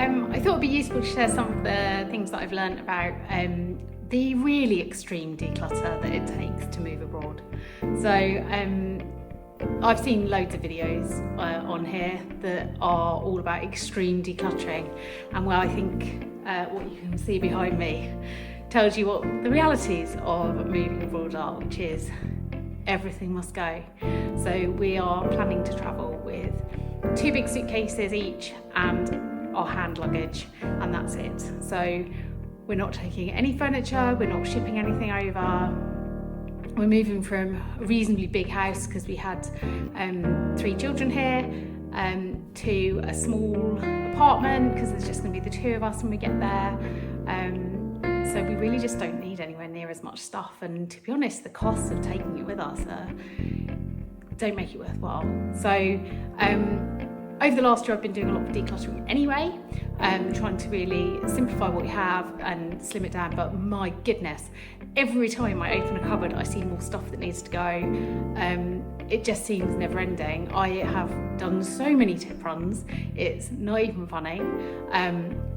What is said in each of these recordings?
I thought it'd be useful to share some of the things that I've learned about the really extreme declutter that it takes to move abroad. So I've seen loads of videos on here that are all about extreme decluttering, and I think what you can see behind me tells you what the realities of moving abroad are, which is everything must go. So we are planning to travel with 2 big suitcases each and our hand luggage, and that's it. So we're not taking any furniture, we're not shipping anything over. We're moving from a reasonably big house because we had 3 children here to a small apartment because there's just going to be the 2 of us when we get there. So we really just don't need anywhere near as much stuff, and to be honest, the costs of taking it with us don't make it worthwhile. So over the last year I've been doing a lot of decluttering anyway, trying to really simplify what we have and slim it down, but my goodness, every time I open a cupboard I see more stuff that needs to go. It just seems never ending. I have done so many tip runs, it's not even funny.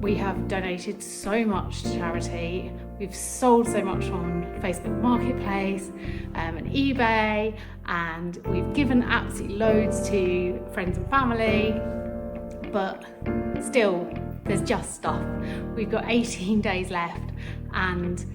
We have donated so much to charity, we've sold so much on Facebook Marketplace and eBay, and we've given absolutely loads to friends and family, but still there's just stuff. We've got 18 days left, and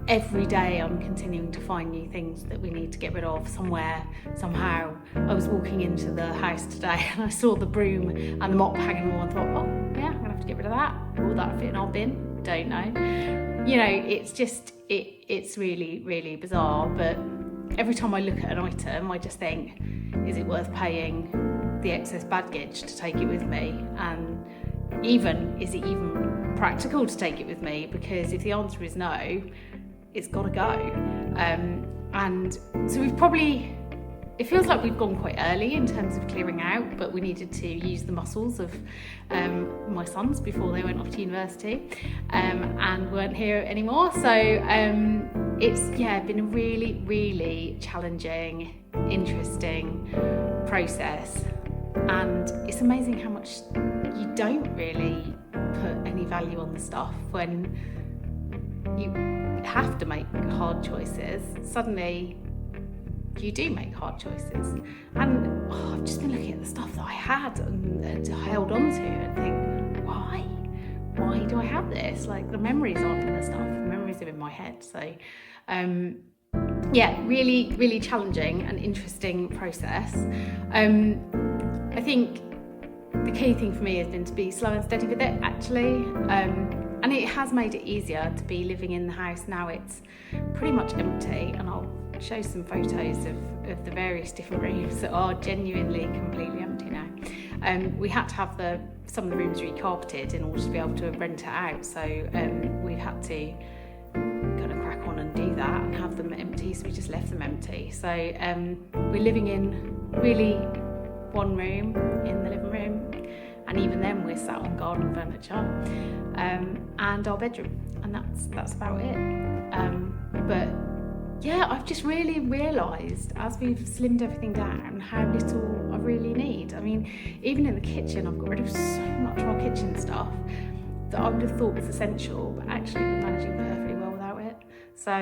every day I'm continuing to find new things that we need to get rid of somewhere, somehow. I was walking into the house today and I saw the broom and the mop hanging on the wall and thought, oh yeah, I'm gonna have to get rid of that. Will that fit in our bin? Don't know. You know, it's just, it's really, really bizarre, but every time I look at an item, I just think, is it worth paying the excess baggage to take it with me? And is it even practical to take it with me? Because if the answer is no, it's got to go. And so it feels like we've gone quite early in terms of clearing out, but we needed to use the muscles of my sons before they went off to university and weren't here anymore. So it's been a really, really challenging, interesting process. And it's amazing how much you don't really put any value on the stuff when you have to make hard choices. Suddenly you do make hard choices, and I've just been looking at the stuff that I had and held on to and think, why do I have this? Like, the memories aren't in the stuff, the memories are in my head. So really, really challenging and interesting process. I think the key thing for me has been to be slow and steady with it, actually. And it has made it easier to be living in the house. Now it's pretty much empty, and I'll show some photos of the various different rooms that are genuinely completely empty now. We had to have some of the rooms recarpeted in order to be able to rent it out, so we've had to kind of crack on and do that and have them empty, so we just left them empty. So we're living in really one room in the living room, and even then we're sat on garden furniture, and our bedroom, and that's about it. But yeah, I've just really realised as we've slimmed everything down how little I really need. I mean, even in the kitchen I've got rid of so much of our kitchen stuff that I would have thought was essential, but actually we're managing perfectly well without it. So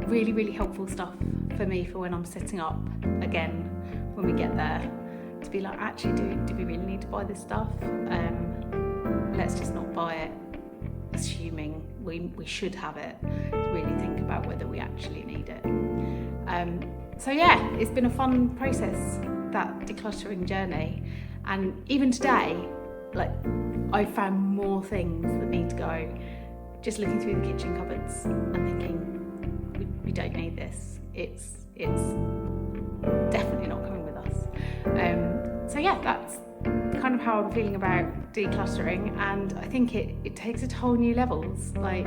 really, really helpful stuff for me for when I'm setting up again when we get there, to be like, actually, do we really need to buy this stuff? Let's just not buy it assuming we should have it, to really think about whether we actually need it. So yeah, it's been a fun process, that decluttering journey, and even today, like, I found more things that need to go. Just looking through the kitchen cupboards and thinking, we don't need this. It's definitely not coming with us. So yeah, that's kind of how I'm feeling about decluttering, and I think it takes it to whole new levels. Like,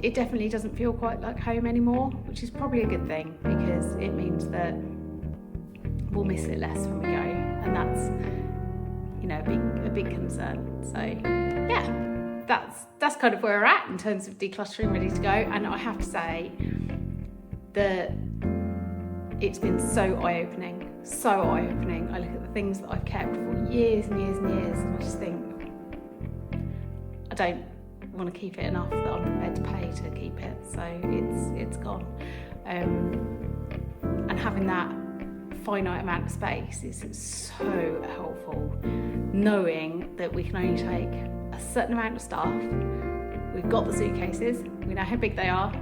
it definitely doesn't feel quite like home anymore, which is probably a good thing, because it means that we'll miss it less when we go, and that's, you know, a big concern. So yeah, that's kind of where we're at in terms of decluttering, ready to go. And I have to say, the it's been so eye-opening, so eye-opening. I look at the things that I've kept for years and years and years, and I just think, I don't want to keep it enough that I'm prepared to pay to keep it, so it's gone. And having that finite amount of space is so helpful, knowing that we can only take a certain amount of stuff. We've got the suitcases, we know how big they are.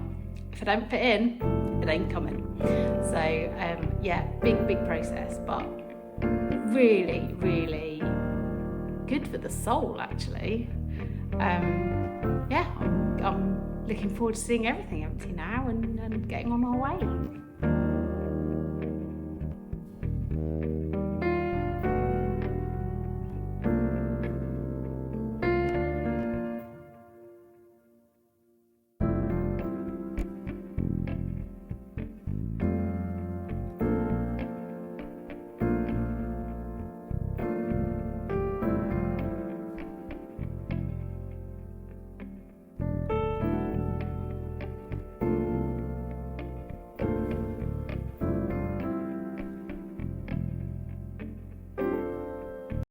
If it don't fit in, it ain't coming. So yeah, big process, but really, really good for the soul, actually. Yeah, I'm looking forward to seeing everything empty now and getting on our way.